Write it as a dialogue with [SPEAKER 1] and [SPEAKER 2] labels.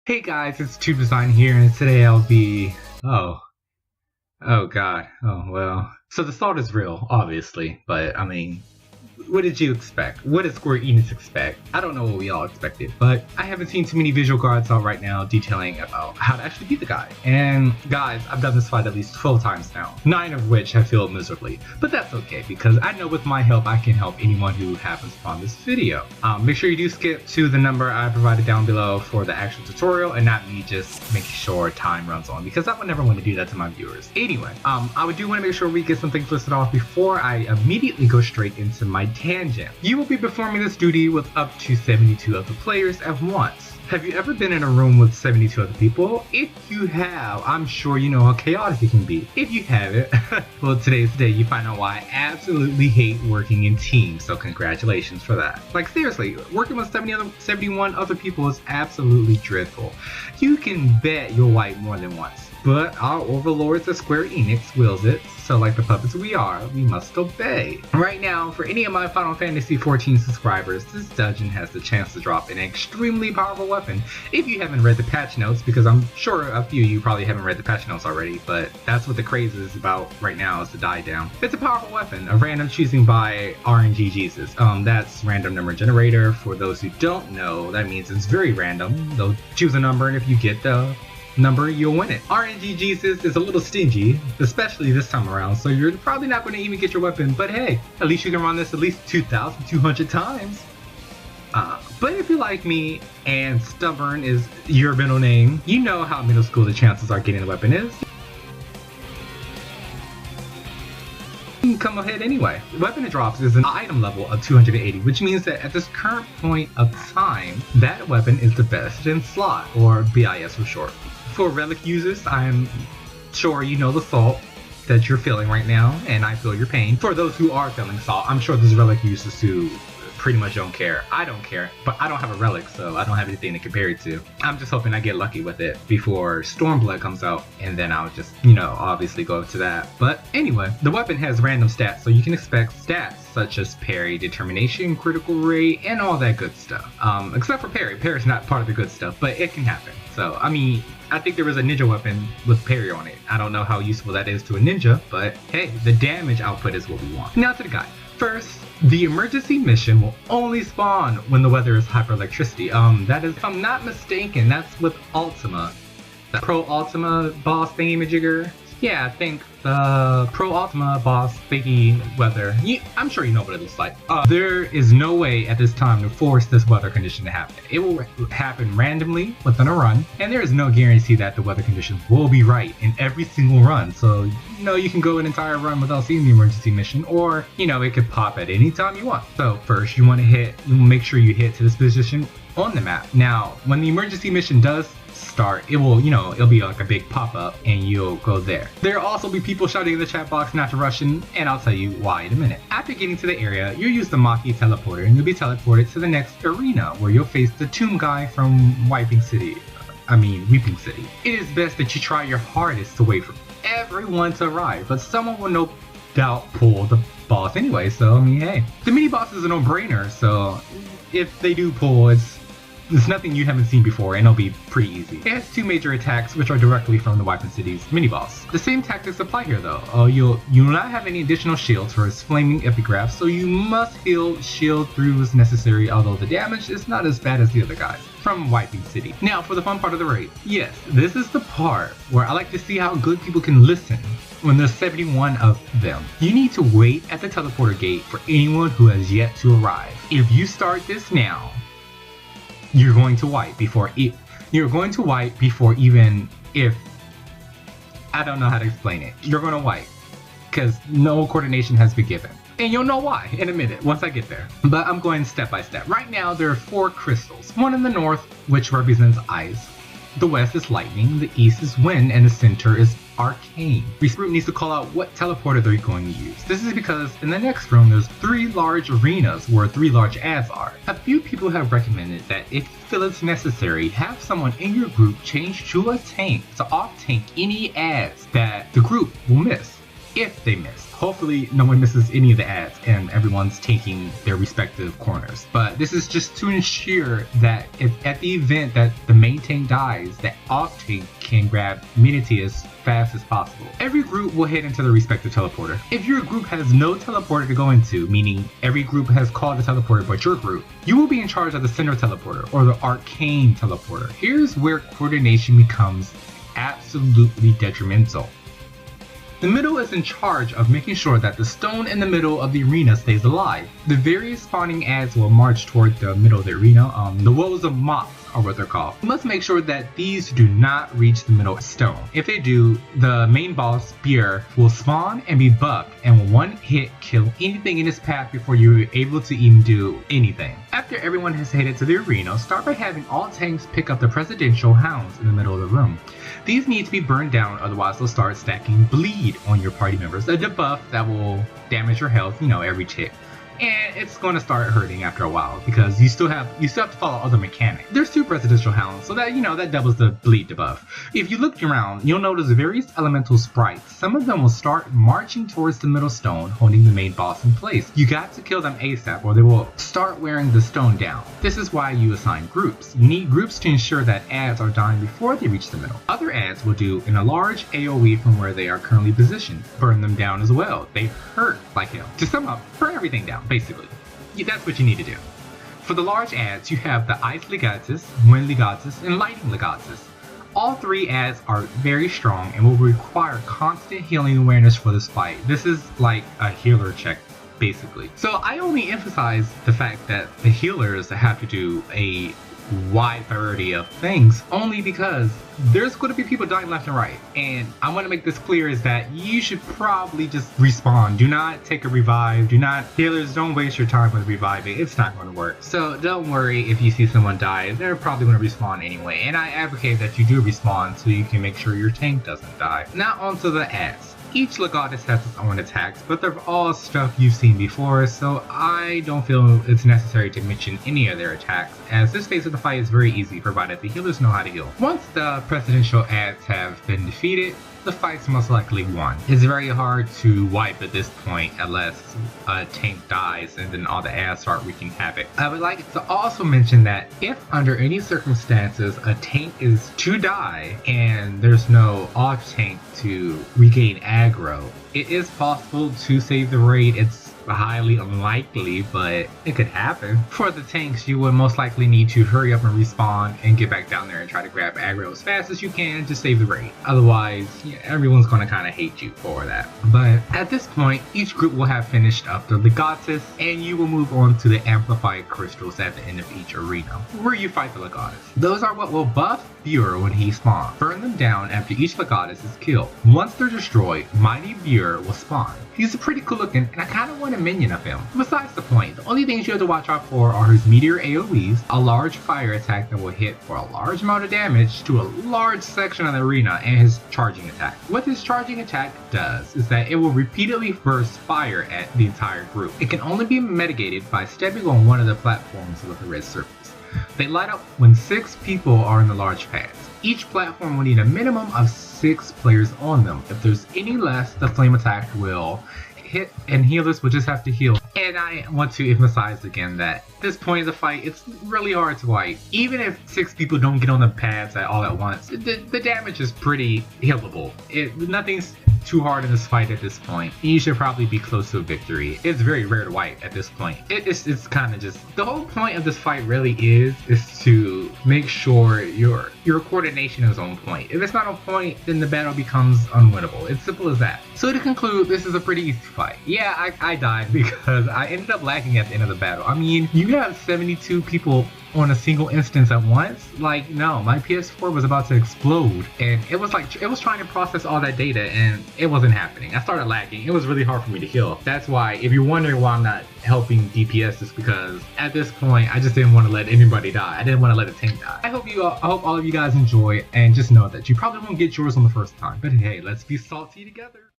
[SPEAKER 1] Hey guys, it's Tube Design here, and today I'll be... oh god, oh well. So the salt is real, obviously, but I mean, what did you expect? What did Square Enix expect? I don't know what we all expected, but I haven't seen too many visual guides out right now detailing about how to actually beat the guy. And guys, I've done this fight at least 12 times now, 9 of which have failed miserably. But that's okay, because I know with my help I can help anyone who happens upon this video. Make sure you do skip to the number I provided down below for the actual tutorial, and not me just making sure time runs on, because I would never want to do that to my viewers. Anyway, I do want to make sure we get some things listed off before I immediately go straight into my tangent. You will be performing this duty with up to 72 other players at once. Have you ever been in a room with 72 other people? If you have, I'm sure you know how chaotic it can be. If you haven't, well, today's the day you find out why I absolutely hate working in teams, so congratulations for that. Like seriously, working with 71 other people is absolutely dreadful. You can bet you'll wipe more than once. But our overlords at Square Enix wills it, so like the puppets we are, we must obey. Right now, for any of my Final Fantasy XIV subscribers, this dungeon has the chance to drop an extremely powerful weapon. If you haven't read the patch notes, because I'm sure a few of you probably haven't read the patch notes already, but that's what the craze is about right now, is the Diadem. It's a powerful weapon, a random choosing by RNG Jesus. That's random number generator. For those who don't know, that means it's very random. They'll choose a number, and if you get the number, you'll win it. RNG Jesus is a little stingy, especially this time around, so you're probably not going to even get your weapon, but hey, at least you can run this at least 2,200 times. But if you're like me, and stubborn is your middle name, you know how middle school the chances are getting the weapon is. You can come ahead anyway. The weapon it drops is an item level of 280, which means that at this current point of time, that weapon is the best in slot, or BIS for short. For relic users, I'm sure you know the salt that you're feeling right now, and I feel your pain. For those who are feeling salt, I'm sure there's relic users who pretty much don't care. I don't care, but I don't have a relic, so I don't have anything to compare it to. I'm just hoping I get lucky with it before Stormblood comes out, and then I'll just, you know, obviously go to that. But anyway, the weapon has random stats, so you can expect stats such as parry, determination, critical rate, and all that good stuff. Except for parry. Parry's not part of the good stuff, but it can happen. So, I mean, I think there was a ninja weapon with parry on it. I don't know how useful that is to a ninja, but hey, the damage output is what we want. Now to the guide. First, the emergency mission will only spawn when the weather is hyper-electricity. That is, if I'm not mistaken, that's with Ultima. The Pro Ultima boss thingy-majigger. Yeah, I think the Pro Ultima boss thingy weather. I'm sure you know what it looks like. There is no way at this time to force this weather condition to happen. It will happen randomly within a run, and there is no guarantee that the weather conditions will be right in every single run. So, you know, you can go an entire run without seeing the emergency mission, or, you know, it could pop at any time you want. So first, you want to make sure you hit to this position on the map. Now, when the emergency mission does start, it will, you know, it'll be like a big pop-up and you'll go there. There'll also be people shouting in the chat box not to rush in, and I'll tell you why in a minute. After getting to the area, you'll use the Maki teleporter and you'll be teleported to the next arena, where you'll face the Tomb Guy from Weeping City. It is best that you try your hardest to wait for everyone to arrive, but someone will no doubt pull the boss anyway, so I mean, hey. The mini boss is a no-brainer, so if they do pull, it's nothing you haven't seen before, and it'll be pretty easy. It has 2 major attacks, which are directly from the Weeping City's mini-boss. The same tactics apply here though. You'll not have any additional shields for his flaming epigraph, so you must heal shield through as necessary, although the damage is not as bad as the other guys from Weeping City. Now for the fun part of the raid. Yes, this is the part where I like to see how good people can listen when there's 71 of them. You need to wait at the teleporter gate for anyone who has yet to arrive. If you start this now, you're going to wipe before even if I don't know how to explain it. You're going to wipe because no coordination has been given. And you'll know why in a minute once I get there. But I'm going step by step. Right now there are 4 crystals. One in the north, which represents ice. The west is lightning, the east is wind, and the center is arcane. Resproot needs to call out what teleporter they're going to use. This is because in the next room there's 3 large arenas where 3 large ads are. A few people have recommended that if you feel it's necessary, have someone in your group change to a tank to off-tank any ads that the group will miss. if they miss. Hopefully no one misses any of the ads and everyone's taking their respective corners. But this is just to ensure that if at the event that the main tank dies, the off tank can grab immunity as fast as possible. Every group will head into the respective teleporter. If your group has no teleporter to go into, meaning every group has called a teleporter but your group, you will be in charge of the center teleporter or the arcane teleporter. Here's where coordination becomes absolutely detrimental. The middle is in charge of making sure that the stone in the middle of the arena stays alive. The various spawning ads will march toward the middle of the arena. The woes of mocks are what they're called. You must make sure that these do not reach the middle stone. If they do, the main boss, Beer, will spawn and be buffed and will one hit kill anything in its path before you're able to even do anything. After everyone has headed to the arena, start by having all tanks pick up the presidential hounds in the middle of the room. These need to be burned down, otherwise they'll start stacking bleed on your party members, a debuff that will damage your health, every tick. And it's going to start hurting after a while because you still have to follow other mechanics. There's 2 presidential hounds, so that that doubles the bleed debuff. If you look around, you'll notice various elemental sprites. Some of them will start marching towards the middle stone, holding the main boss in place. You got to kill them ASAP or they will start wearing the stone down. This is why you assign groups. You need groups to ensure that ads are dying before they reach the middle. Other ads will do in a large AoE from where they are currently positioned. Burn them down as well. They hurt like hell. To sum up, burn everything down. Basically, that's what you need to do. For the large ads, you have the Ice Legatus, Wind Legatus, and Lightning Legatus. All 3 ads are very strong and will require constant healing awareness for this fight. This is like a healer check, basically. So I only emphasize the fact that the healers have to do a wide variety of things only because there's going to be people dying left and right, and I want to make this clear is that you should probably just respawn. Do not take a revive. Healers, don't waste your time with reviving. It's not going to work. So don't worry if you see someone die. They're probably going to respawn anyway, and I advocate that you do respawn so you can make sure your tank doesn't die. Now onto the ads. Each Legatus has its own attacks, but they're all stuff you've seen before, so I don't feel it's necessary to mention any of their attacks, as this phase of the fight is very easy provided the healers know how to heal. Once the presidential ads have been defeated, the fight's most likely won. It's very hard to wipe at this point unless a tank dies and then all the ads start wreaking havoc. I would like to also mention that if under any circumstances a tank is to die and there's no off tank to regain aggro, it is possible to save the raid. It's highly unlikely, but it could happen. For the tanks, you would most likely need to hurry up and respawn and get back down there and try to grab aggro as fast as you can to save the raid. Otherwise, everyone's going to kind of hate you for that. But at this point, each group will have finished up the Legatus, and you will move on to the amplified crystals at the end of each arena, where you fight the Legatus. Those are what will buff Buer when he spawns. Burn them down after each Legatus is killed. Once they're destroyed, Mighty Buer will spawn. He's pretty cool looking, and I kind of want a minion of him. Besides the point, the only things you have to watch out for are his meteor AoEs, a large fire attack that will hit for a large amount of damage to a large section of the arena, and his charging attack. What this charging attack does is that it will repeatedly burst fire at the entire group. It can only be mitigated by stepping on one of the platforms with a red surface. They light up when 6 people are in the large pads. Each platform will need a minimum of 6 players on them. If there's any less, the flame attack will hit and healers will just have to heal. And I want to emphasize again that at this point of the fight, it's really hard to wipe. Even if 6 people don't get on the pads all at once, the damage is pretty healable. Nothing's too hard in this fight at this point. You should probably be close to a victory. It's very rare to wipe at this point. It's kind of just, the whole point of this fight really is to make sure your coordination is on point. If it's not on point, then the battle becomes unwinnable. It's simple as that. So to conclude, this is a pretty easy fight. Yeah, I died because I ended up lagging at the end of the battle. I mean, you have 72 people on a single instance at once. Like, no, my PS4 was about to explode, and it was trying to process all that data, and it wasn't happening. I started lagging. It was really hard for me to heal. That's why, if you're wondering why I'm not helping DPS, is because at this point I just didn't want to let anybody die. I didn't want to let a tank die. I hope all of you guys enjoy, and just know that you probably won't get yours on the first time, but hey, let's be salty together.